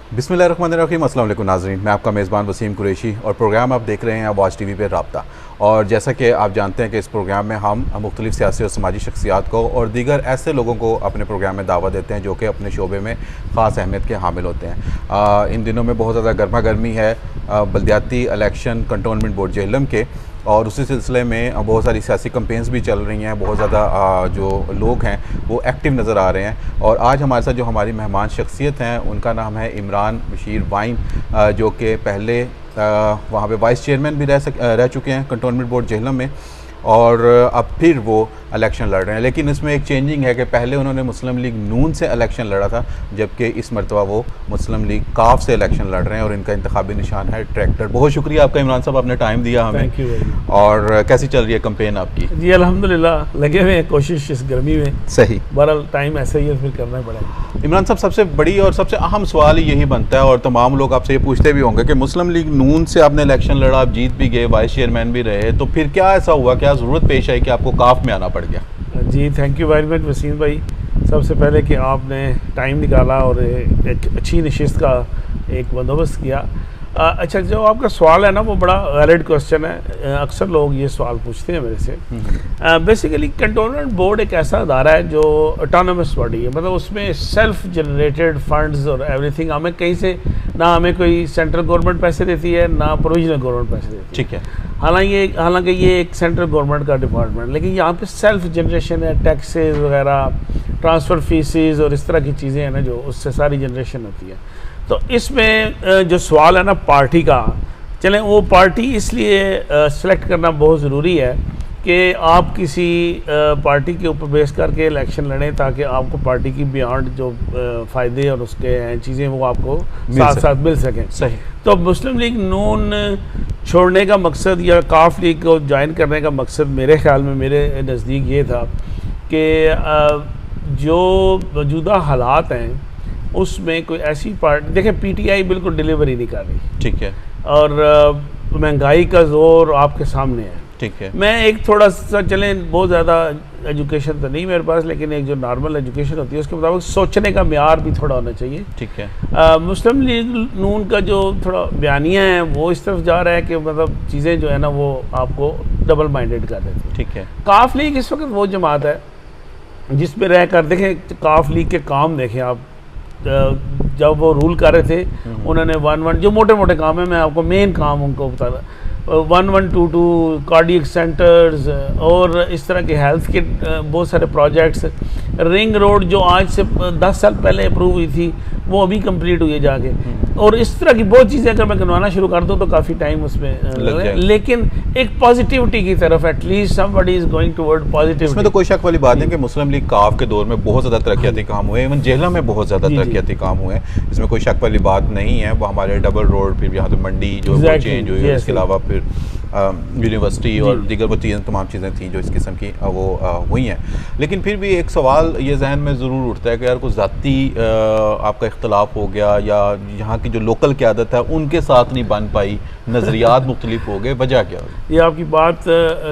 बिस्मिल्लाहिर्रहमानिर्रहीम। अस्सलाम वालेकुम नाज़रीन, मैं आपका मेज़बान वसीम कुरैशी और प्रोग्राम आप देख रहे हैं वाच टीवी पे राब्ता। और जैसा कि आप जानते हैं कि इस प्रोग्राम में हम मुख्तलिफ़ सियासी और समाजी शख्सियात को और दीगर ऐसे लोगों को अपने प्रोग्राम में दावत देते हैं जो कि अपने शोबे में ख़ास अहमियत के हामिल होते हैं। इन दिनों में बहुत ज़्यादा गर्मा गर्मी है बल्दियाती इलेक्शन कंटोनमेंट बोर्ड जेहलम के, और उसी सिलसिले में बहुत सारी सियासी कैंपेन्स भी चल रही हैं। बहुत ज़्यादा जो लोग हैं वो एक्टिव नज़र आ रहे हैं। और आज हमारे साथ जो हमारी मेहमान शख्सियत हैं उनका नाम है इमरान बशीर वाइन, जो कि पहले वहाँ पे वाइस चेयरमैन भी रह चुके हैं कंटोनमेंट बोर्ड जेहलम में, और अब फिर वो इलेक्शन लड़ रहे हैं। लेकिन इसमें एक चेंजिंग है कि पहले उन्होंने मुस्लिम लीग नून से इलेक्शन लड़ा था, जबकि इस मरतबा वो मुस्लिम लीग काफ से इलेक्शन लड़ रहे हैं, और इनका इंतखाबी निशान है ट्रैक्टर। बहुत शुक्रिया आपका इमरान साहब, आपने टाइम दिया हमें। Thank you. और कैसी चल रही है कैंपेन आपकी? जी अल्हम्दुलिल्लाह लगे हुए हैं, कोशिश इस गर्मी में। सही, बहरहाल टाइम ऐसा ही है, फिर करना पड़ेगा। इमरान साहब, सबसे बड़ी और सबसे अहम सवाल यही बनता है, और तमाम लोग आपसे ये पूछते भी होंगे कि मुस्लिम लीग नून से आपने इलेक्शन लड़ा, आप जीत भी गए, वाइस चेयरमैन भी रहे, तो फिर क्या ऐसा हुआ, क्या ज़रूरत पेश आई कि आपको काफ में आना पड़ गया? जी thank you very much Waseem भाई। सबसे पहले कि आपने टाइम निकाला और एक अच्छी नशिस्त का एक बंदोबस्त किया। अच्छा, जो आपका सवाल है ना वो बड़ा वैलिड क्वेश्चन है। अक्सर लोग ये सवाल पूछते हैं मेरे से। बेसिकली कंटोनमेंट बोर्ड एक ऐसा अदारा है जो ऑटोनमस बॉडी है, मतलब उसमें सेल्फ जनरेटेड फंड्स और एवरीथिंग। हमें कहीं से ना हमें कोई सेंट्रल गवर्नमेंट पैसे देती है ना प्रोविजनल गवर्नमेंट पैसे देती है। ठीक है। हालांकि ये एक सेंट्रल गवर्नमेंट का डिपार्टमेंट, लेकिन यहाँ पे सेल्फ जनरेशन है, टैक्सेस वगैरह, ट्रांसफ़र फीसिस और इस तरह की चीज़ें हैं ना, जो उससे सारी जनरेशन होती है। तो इसमें जो सवाल है ना पार्टी का, चलें वो पार्टी इसलिए सेलेक्ट करना बहुत ज़रूरी है कि आप किसी पार्टी के ऊपर बेस करके इलेक्शन लड़ें, ताकि आपको पार्टी की बियॉन्ड जो फ़ायदे और उसके हैं चीज़ें वो आपको साथ साथ मिल सकें। सही। तो मुस्लिम लीग नून छोड़ने का मकसद या काफ लीग को ज्वाइन करने का मकसद मेरे ख्याल में, मेरे नज़दीक ये था कि जो मौजूदा हालात हैं उसमें कोई ऐसी पार्टी, देखें पीटीआई बिल्कुल डिलीवरी नहीं कर रही। ठीक है। और महंगाई का जोर आपके सामने है। ठीक है। मैं एक थोड़ा सा, चलें बहुत ज़्यादा एजुकेशन तो नहीं मेरे पास, लेकिन एक जो नॉर्मल एजुकेशन होती है उसके मुताबिक सोचने का म्यार भी थोड़ा होना चाहिए। ठीक है। मुस्लिम लीग नून का जो थोड़ा बयानिया है वो इस तरफ जा रहा है कि मतलब चीज़ें जो है ना वो आपको डबल माइंडेड कर देती है। ठीक है। काफ लीग इस वक्त वो जमात है जिसमें रह कर देखें, काफ लीग के काम देखें आप। जब वो रूल कर रहे थे उन्होंने 1-1 जो मोटे मोटे काम है, मैं आपको मेन काम उनको बता रहा, 1122 कार्डियक सेंटर्स और इस तरह के हेल्थ के बहुत सारे प्रोजेक्ट्स। रिंग रोड जो आज से 10 साल पहले अप्रूव हुई थी वो अभी कंप्लीट हुई है जाके, और इस तरह की बहुत चीज़ें अगर मैं करवाना शुरू कर दूँ तो काफ़ी टाइम उसमें लग जाए। लेकिन एक पॉजिटिविटी की तरफ, at least somebody is going toward positivity. इसमें तो कोई शक वाली बात है कि मुस्लिम लीग काफ के दौर में बहुत ज़्यादा तरक्याती काम हुए, इवन जेहलम में बहुत ज़्यादा तरक्याती काम हुए हैं, इसमें कोई शक वाली बात नहीं है। वो हमारे डबल रोड, फिर यहाँ तो मंडी जो चेंज हुई, इसके अलावा फिर यूनिवर्सिटी और दीगर वो चीज़ें, तमाम चीज़ें थी जो इस किस्म की वो हुई हैं। लेकिन फिर भी एक सवाल ये जहन में ज़रूर उठता है कि यार कुछ ज़ाती आपका इख्तलाफ हो गया, या यहाँ की जो लोकल क़यादत है उनके साथ नहीं बन पाई, नज़रियात मुख्तलिफ हो गए, वजह क्या हो? ये आपकी बात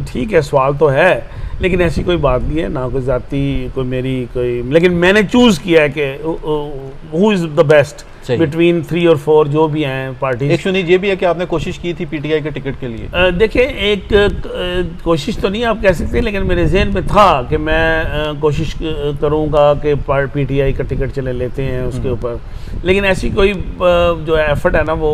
ठीक है, सवाल तो है, लेकिन ऐसी कोई बात नहीं है, ना कोई ज़ाती कोई मेरी कोई, लेकिन मैंने चूज़ किया है कि who is the best between 3 और 4 जो भी हैं पार्टी। एक सुनिए ये भी है कि आपने कोशिश की थी पीटीआई के टिकट के लिए। देखिए, एक कोशिश तो नहीं आप कह सकते, लेकिन मेरे जहन में था कि मैं कोशिश करूँगा कि पीटीआई का टिकट चले लेते हैं उसके ऊपर, लेकिन ऐसी कोई जो एफर्ट है ना वो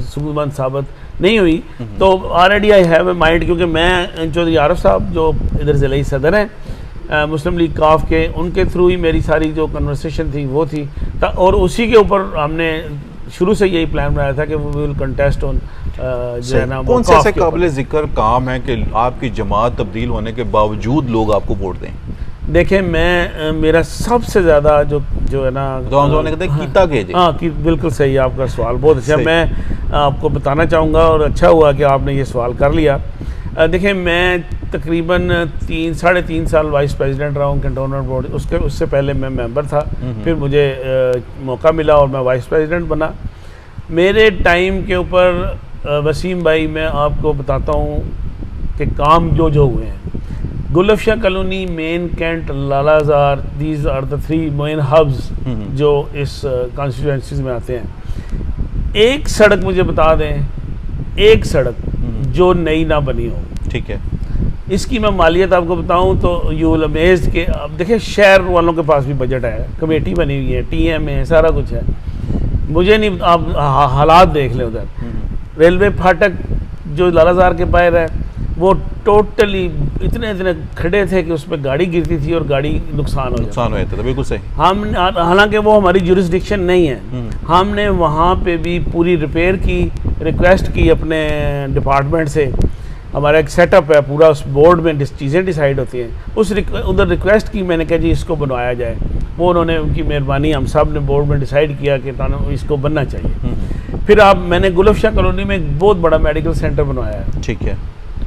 सूदमंद साबित नहीं हुई। तो already I have a mind, क्योंकि मैं चौधरी आरिफ साहब जो इधर ज़िले सदर हैं मुस्लिम लीग काफ के, उनके थ्रू ही मेरी सारी जो कन्वर्सेशन थी वो थी, और उसी के ऊपर हमने शुरू से यही प्लान बनाया था कि वो विल कंटेस्ट ऑन जो है ना। कौन से ऐसे काबिल ज़िक्र काम है कि आपकी जमात तब्दील होने के बावजूद लोग आपको वोट दें? देखें, मैं मेरा सबसे ज़्यादा जो है ना हाँ कि बिल्कुल सही आपका सवाल, बहुत अच्छा। मैं आपको बताना चाहूँगा और अच्छा हुआ कि आपने ये सवाल कर लिया। देखिए, मैं तकरीबन 3-3.5 साल वाइस प्रेसिडेंट रहा हूँ कंटोनमेंट बोर्ड, उससे पहले मैं मेंबर था, फिर मुझे मौका मिला और मैं वाइस प्रेसिडेंट बना। मेरे टाइम के ऊपर वसीम भाई मैं आपको बताता हूँ कि काम जो हुए हैं, Gulfashah colony, main cantt, Lalazar, these are the 3 main hubs जो इस कॉन्स्टिट्यूएंसीज में आते हैं। एक सड़क मुझे बता दें, एक सड़क जो नई ना बनी हो। ठीक है। इसकी मैं मालियत आपको बताऊं तो यू विल अमेज्ड के अब देखिए शहर वालों के पास भी बजट है, कमेटी बनी हुई है, टीएम है, सारा कुछ है। मुझे नहीं, आप हालात देख लें उधर। रेलवे फाटक जो लालाजार के बाहर है वो टोटली इतने खड़े थे कि उस पर गाड़ी गिरती थी और गाड़ी नुकसान हो जाता था। बिल्कुल सही। हम हालांकि वो हमारी जुरिस्डिक्शन नहीं है, हमने वहाँ पे भी पूरी रिपेयर की, रिक्वेस्ट की अपने डिपार्टमेंट से। हमारा एक सेटअप है पूरा, उस बोर्ड में चीज़ें डिसाइड होती हैं। उधर रिक्वेस्ट की, मैंने कहा जी इसको बनवाया जाए। वो उन्होंने, उनकी मेहरबानी, हम सब ने बोर्ड में डिसाइड किया कि इसको बनना चाहिए। फिर मैंने गुलफशाह कॉलोनी में एक बहुत बड़ा मेडिकल सेंटर बनवाया है। ठीक है।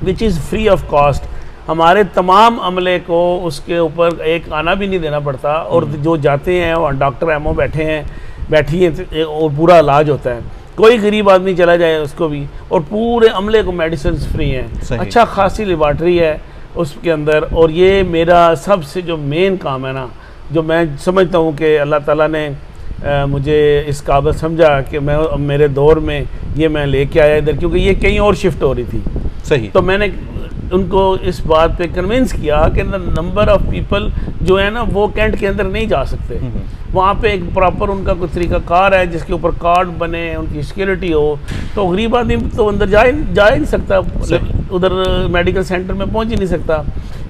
Which is free of cost. हमारे तमाम अमले को उसके ऊपर एक आना भी नहीं देना पड़ता, और जो जाते हैं और डॉक्टर एमओ बैठी हैं और पूरा इलाज होता है। कोई गरीब आदमी चला जाए उसको भी, और पूरे अमले को मेडिसिन फ्री हैं। अच्छा खासी लेबॉर्ट्री है उसके अंदर। और ये मेरा सबसे जो मेन काम है ना, जो मैं समझता हूँ कि अल्लाह ताला ने मुझे इस काबिल समझा कि मैं मेरे दौर में ये मैं लेके आया इधर, क्योंकि ये कहीं और शिफ्ट हो रही थी। सही। तो मैंने उनको इस बात पे कन्विंस किया कि नंबर ऑफ़ पीपल जो है ना वो कैंट के अंदर नहीं जा सकते। वहाँ पे एक प्रॉपर उनका कोई तरीक़ाकार है जिसके ऊपर कार्ड बने, उनकी सिक्योरिटी हो। तो गरीब आदमी तो अंदर जा ही नहीं सकता, उधर मेडिकल सेंटर में पहुँच ही नहीं सकता।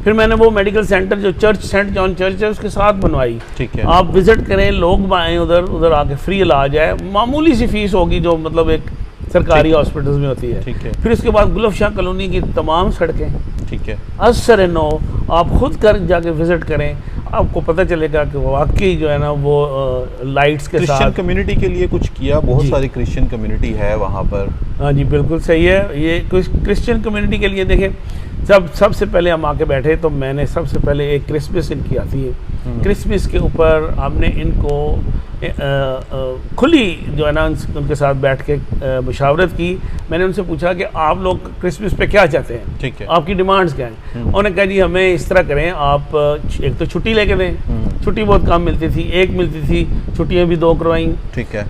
फिर मैंने वो मेडिकल सेंटर जो चर्च, सेंट जॉन चर्च है, उसके साथ बनवाई। ठीक है। आप विज़िट करें, लोग आएँ उधर आके फ्री इलाज है, मामूली सी फीस होगी जो मतलब एक सरकारी हॉस्पिटल्स में होती है। ठीक है। फिर उसके बाद गुलफशाह कॉलोनी की तमाम सड़कें, ठीक है, असर नो, आप खुद कर जाके विजिट करें, आपको पता चलेगा कि वाकई जो है ना वो लाइट्स के साथ। क्रिश्चियन कम्युनिटी के लिए कुछ किया, बहुत सारी क्रिश्चियन कम्युनिटी है वहाँ पर। हाँ जी बिल्कुल सही है। ये क्रिश्चियन कम्युनिटी के लिए देखें, सबसे पहले हम आके बैठे तो मैंने सबसे पहले एक क्रिसमस इनकी आती है, क्रिसमस के ऊपर हमने इनको खुली जो है ना उनके साथ बैठ के मुशावरत की। मैंने उनसे पूछा कि आप लोग क्रिसमस पे क्या चाहते हैं, ठीक है, आपकी डिमांड्स क्या हैं। उन्होंने कहा जी हमें इस तरह करें, आप एक तो छुट्टी लेके दें। छुट्टी बहुत कम मिलती थी, एक मिलती थी, छुट्टियाँ भी 2 करवाई। ठीक है।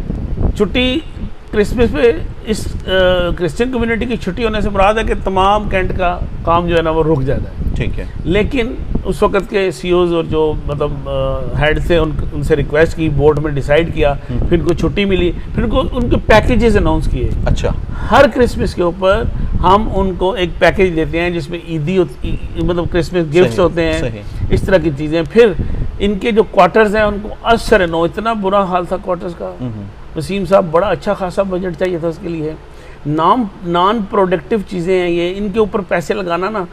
छुट्टी क्रिसमस पे इस क्रिश्चियन कम्युनिटी की छुट्टी होने से मुराद है कि तमाम कैंट का काम जो है ना वो रुक जाता है। ठीक है। लेकिन उस वक्त के सीओज और जो मतलब हेड थे उनसे रिक्वेस्ट की, बोर्ड में डिसाइड किया, फिर उनको छुट्टी मिली, फिर उनके पैकेजेस अनाउंस किए। अच्छा। हर क्रिसमस के ऊपर हम उनको एक पैकेज देते हैं जिसमें ईदी मतलब क्रिसमस गिफ्ट्स होते हैं, इस तरह की चीज़ें। फिर इनके जो क्वार्टर्स हैं उनको असर नो, इतना बुरा हाल था क्वार्टर्स का। वसीम साहब बड़ा अच्छा खासा बजट चाहिए था उसके लिए। नॉन प्रोडक्टिव चीज़ें हैं ये, इनके ऊपर पैसे लगाना ना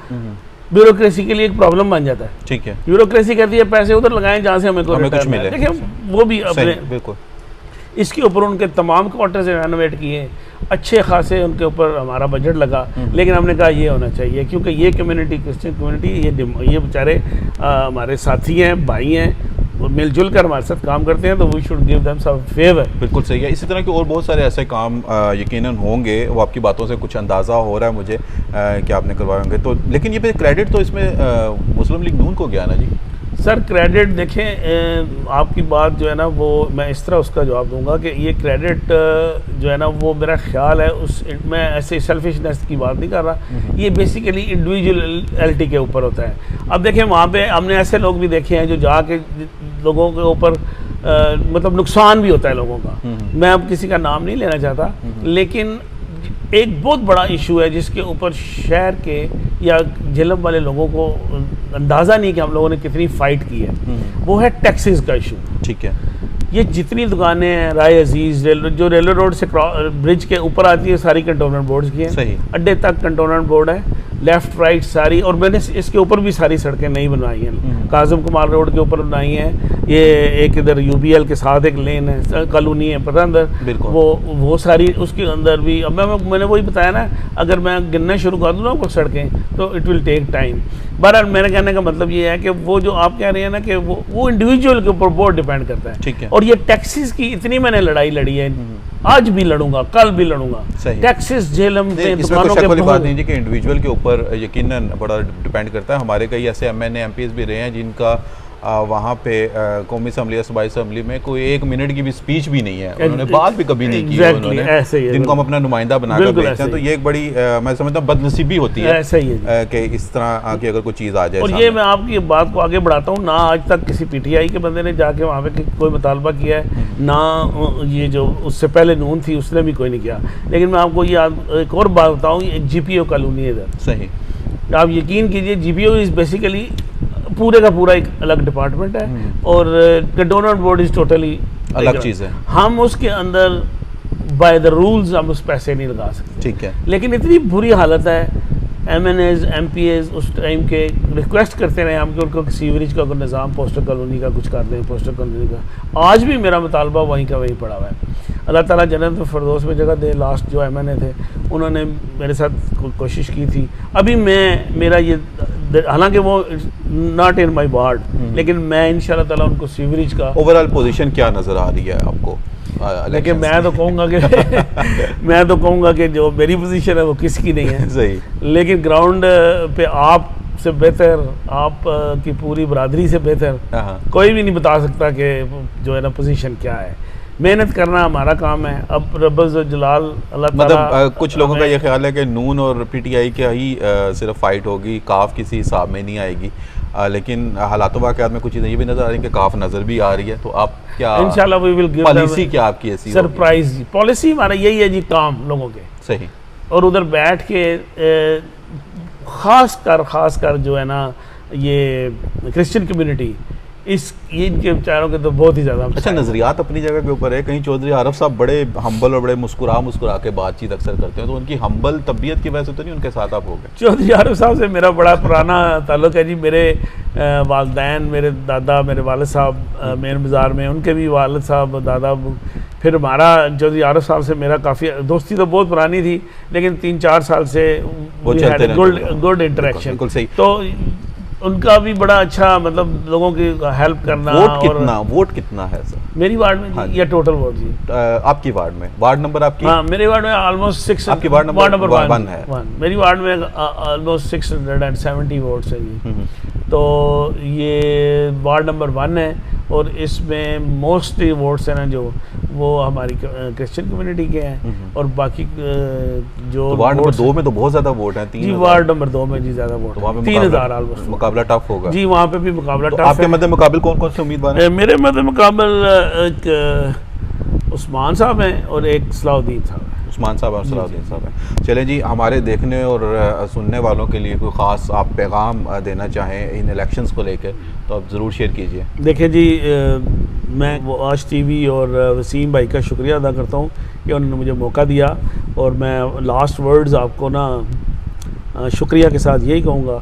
ब्यूरोक्रेसी के लिए एक प्रॉब्लम बन जाता है। ठीक है। ब्यूरोक्रेसी कहती है पैसे उधर लगाएं जहाँ से हमें कुछ मिले। देखिए वो भी अपने बिल्कुल। इसके ऊपर उनके तमाम क्वार्टर्स रेनोवेट किए, अच्छे खासे उनके ऊपर हमारा बजट लगा। लेकिन हमने कहा ये होना चाहिए क्योंकि ये कम्युनिटी, क्रिश्चियन कम्युनिटी, ये बेचारे हमारे साथी हैं, भाई हैं, और मिलजुल कर हमारे साथ काम करते हैं, तो we should give them some favour. बिल्कुल सही है। इसी तरह के और बहुत सारे ऐसे काम यकीनन होंगे, वो आपकी बातों से कुछ अंदाज़ा हो रहा है मुझे कि आपने करवाए होंगे। तो लेकिन ये क्रेडिट तो इसमें मुस्लिम लीग नून को गया ना जी? सर क्रेडिट देखें, आपकी बात जो है ना वो मैं इस तरह उसका जवाब दूंगा कि ये क्रेडिट जो है ना वो मेरा ख्याल है मैं ऐसे सेल्फिशनेस की बात नहीं कर रहा, ये बेसिकली इंडिविजुअलिटी के ऊपर होता है। अब देखें वहाँ पे हमने ऐसे लोग भी देखे हैं जो जाके लोगों के ऊपर मतलब नुकसान भी होता है लोगों का। मैं अब किसी का नाम नहीं लेना चाहता, लेकिन एक बहुत बड़ा इशू है जिसके ऊपर शहर के या झेलम वाले लोगों को अंदाज़ा नहीं कि हम लोगों ने कितनी फ़ाइट की है, वो है टैक्सेस का इशू। ठीक है। ये जितनी दुकानें हैं राय अजीज़ जो रेलवे रोड से ब्रिज के ऊपर आती है सारी कंटोनमेंट बोर्ड्स की हैं। सही। अड्डे तक कंटोनमेंट बोर्ड है, लेफ़्ट राइट सारी, और मैंने इसके ऊपर भी सारी सड़कें नई बनवाई हैं। काजम कुमार रोड के ऊपर बनाई हैं, ये एक इधर यूबीएल के साथ एक लेन है, कॉलोनी है पता अंदर, वो सारी उसके अंदर भी। अब मैंने वही बताया ना, अगर मैं गिनना शुरू कर दूँ ना वो सड़कें तो इट विल टेक टाइम। बहरहाल मेरे कहने का मतलब ये है कि वो जो आप कह रहे हैं ना कि वो इंडिविजुअल के ऊपर बहुत डिपेंड करता है। ठीक है। और ये टैक्सेस की इतनी मैंने लड़ाई लड़ी है आज भी लड़ूंगा, कल भी लड़ूंगा। सही। टैक्सेस झेलम इसमें कोई दुकानों शक के वाली बात बहुत- नहीं जी कि इंडिविजुअल के ऊपर यकीनन बड़ा डिपेंड करता है। हमारे कई ऐसे एमएनए एमपीज भी रहे हैं जिनका वहाँ पे कौमी असम्बली या सूबाई असम्बली में कोई 1 मिनट की भी स्पीच भी नहीं है, उन्होंने बात भी कभी नहीं की है Exactly, उन्होंने, ऐसे ही है, जिनको हम अपना नुमाइंदा बनाकर बिल्कुल भेजते हैं। तो ऐसे ही। ये एक बड़ी मैं समझता हूँ बदनसीबी होती है ऐसा ही है कि इस तरह की अगर कोई चीज़ आ जाए और ये सामने। मैं आपकी बात को आगे बढ़ाता हूँ ना, आज तक किसी पीटीआई के बंदे ने जाके वहाँ पे कोई मुतालबा किया है ना, ये जो उससे पहले नून थी उसने भी कोई नहीं किया। लेकिन मैं आपको ये एक और बात बताऊँ, एक जीपीओ कॉलोनी है इधर, सही। आप यकीन कीजिए जीपीओ इज़ बेसिकली पूरे का पूरा एक अलग डिपार्टमेंट है और कंटोनमेंट बोर्ड इज़ टोटली अलग चीज़ है। हम उसके अंदर बाय द रूल्स हम उस पैसे नहीं लगा सकते। ठीक है। लेकिन इतनी बुरी हालत है, एमएनएज एमपीएज उस टाइम के रिक्वेस्ट करते रहे हम कि उनको सीवरेज का कोई निज़ाम पोस्टर कॉलोनी का कुछ कर दें, पोस्टर कॉलोनी का। आज भी मेरा मुतालबा वहीं का वहीं पड़ा हुआ है। अल्लाह ताला जन्नत में फिरदौस में जगह दे। लास्ट जो एमएनए थे उन्होंने मेरे साथ कोशिश की थी। अभी मेरा ये, हालांकि वो नॉट इन माई वार्ड, लेकिन मैं इंशाल्लाह ताला उनको सीवरेज का ओवरऑल पोजीशन क्या नज़र आ रही है आपको? लेकिन मैं तो कहूँगा कि मैं तो कहूँगा कि जो मेरी पोजीशन है वो किसकी नहीं है। सही। लेकिन ग्राउंड पे आप से बेहतर, आप की पूरी बरादरी से बेहतर हाँ। कोई भी नहीं बता सकता कि जो है ना पोजीशन क्या है। मेहनत करना हमारा काम है। अब रब्बुल जलाल अल्लाह ताला, मतलब कुछ लोगों का ये ख्याल है कि नून और पीटीआई की ही सिर्फ फाइट होगी, काफ किसी हिसाब में नहीं आएगी। लेकिन हालात वाक़यात में कुछ चीज़ें ये भी नज़र आ रही है कि काफ नज़र भी आ रही है। तो आप क्या इंशाल्लाह वी विल गिव पॉलिसी क्या आपकी ऐसी होगी? सरप्राइज पॉलिसी हमारा यही है जी, काम लोगों के। सही। और उधर बैठ के ख़ास कर जो है ना ये क्रिश्चियन कम्युनिटी, ये इनके बेचारों के तो बहुत ही ज़्यादा। अच्छा, नज़रियात अपनी जगह के ऊपर है। कहीं चौधरी आरफ साहब बड़े हम्बल और बड़े मुस्कुरा के बातचीत अक्सर करते हैं, तो उनकी हम्बल तबीयत की वजह से तो नहीं उनके साथ आप हो गए? चौधरी आरफ साहब से मेरा बड़ा पुराना ताल्लुक़ है जी। मेरे वालदैन, मेरे दादा, मेरे वालिद साहब मेन बाज़ार में, उनके भी वालिद साहब, दादा। फिर हमारा चौधरी आरफ साहब से मेरा काफ़ी दोस्ती तो बहुत पुरानी थी, लेकिन 3-4 साल से गुड इंटरेक्शन। बिल्कुल सही। तो उनका भी बड़ा अच्छा, मतलब लोगों की हेल्प करना। वोट कितना है सर मेरी वार्ड में? हाँ, या टोटल वोट जी? आपकी वार्ड में, वार्ड नंबर आपकी? हाँ, मेरे वार्ड में ऑलमोस्ट 6। आपकी वार्ड नंबर 1 है। मेरी वार्ड में ऑलमोस्ट 670 वोट्स है जी। तो ये वार्ड नंबर 1 है और इसमें मोस्टली वोट्स हैं ना जो वो हमारी क्रिश्चियन कम्युनिटी के हैं और बाकी जो तो वार्ड नंबर 2 में तो बहुत ज़्यादा वोट हैं। जी, वार्ड नंबर 2 में जी ज़्यादा वोट, 3000 ऑलमोस्ट। मुकाबला टफ होगा जी, वहाँ पे भी मुकाबला तो टफ आपके है। मध्य मुकाबले कौन से उम्मीदवार हैं? मेरे मध्य मुकाबल एक उस्मान साहब हैं और एक सलाउद्दीन साहब हैं। उस्मान साहब और सलाउद्दीन साहब हैं। चलें जी, हमारे देखने और सुनने वालों के लिए कोई ख़ास आप पैगाम देना चाहें इन इलेक्शंस को लेकर तो आप ज़रूर शेयर कीजिए। देखिए जी, मैं आज टीवी और वसीम भाई का शुक्रिया अदा करता हूँ कि उन्होंने मुझे मौका दिया। और मैं लास्ट वर्ड्स आपको ना शुक्रिया के साथ यही कहूँगा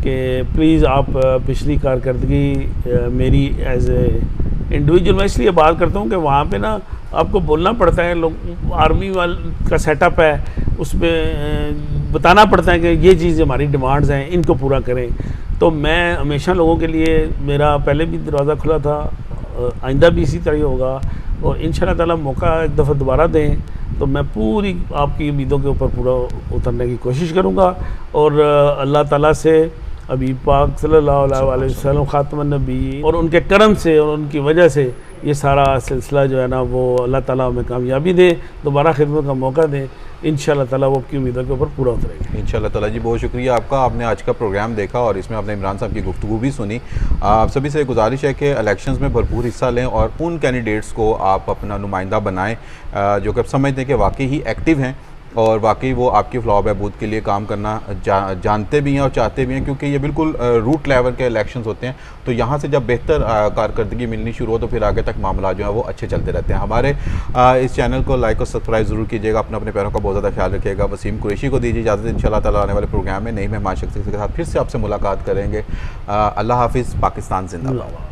कि प्लीज़ आप पिछली कारकर्दगी मेरी एज ए इंडिविजुअल, मैं इसलिए बात करता हूँ कि वहाँ पे ना आपको बोलना पड़ता है, लोग आर्मी वाल का सेटअप है, उसमें बताना पड़ता है कि ये चीज़ हमारी डिमांड्स हैं, इनको पूरा करें। तो मैं हमेशा लोगों के लिए, मेरा पहले भी दरवाज़ा खुला था, आइंदा भी इसी तरह होगा और इंशाल्लाह ताला मौका एक दफ़ा दोबारा दें तो मैं पूरी आपकी उम्मीदों के ऊपर पूरा उतरने की कोशिश करूँगा। और अल्लाह ताला से अभी पाक सल्लल्लाहु अलैहि वसल्लम खातमुन नबी और उनके करम से और उनकी वजह से ये सारा सिलसिला जो है ना वो अल्लाह ताला हमें कामयाबी दे, दोबारा खिदमत का मौका दें। इंशाल्लाह ताला वो आपकी उम्मीदों के ऊपर पूरा उतरेगा इंशाल्लाह ताला। जी, बहुत शुक्रिया आपका, आपने आज का प्रोग्राम देखा और इसमें आपने इमरान साहब की गुफ्तगू भी सुनी। आप सभी से गुजारिश है कि इलेक्शंस में भरपूर हिस्सा लें और उन कैंडिडेट्स को आप अपना नुमाइंदा बनाएं जो कि आप समझते हैं कि वाकई ही एक्टिव हैं और वाकई वो आपकी फ़लाह बहबूद के लिए काम करना जानते भी हैं और चाहते भी हैं, क्योंकि ये बिल्कुल रूट लेवल के इलेक्शंस होते हैं। तो यहाँ से जब बेहतर कारकर्दगी मिलनी शुरू हो तो फिर आगे तक मामला जो है वो अच्छे चलते रहते हैं। हमारे इस चैनल को लाइक और सब्सक्राइब ज़रूर कीजिएगा। अपने पैरों का बहुत ज़्यादा ख्याल रखिएगा। वसीम कुरैशी को दीजिए इजाज़त। इंशाल्लाह ताला आने वाले प्रोग्राम में नई मेहमान शख्सियत के साथ फिर से आपसे मुलाकात करेंगे। अल्लाह हाफिज़। पाकिस्तान जिंदाबाद।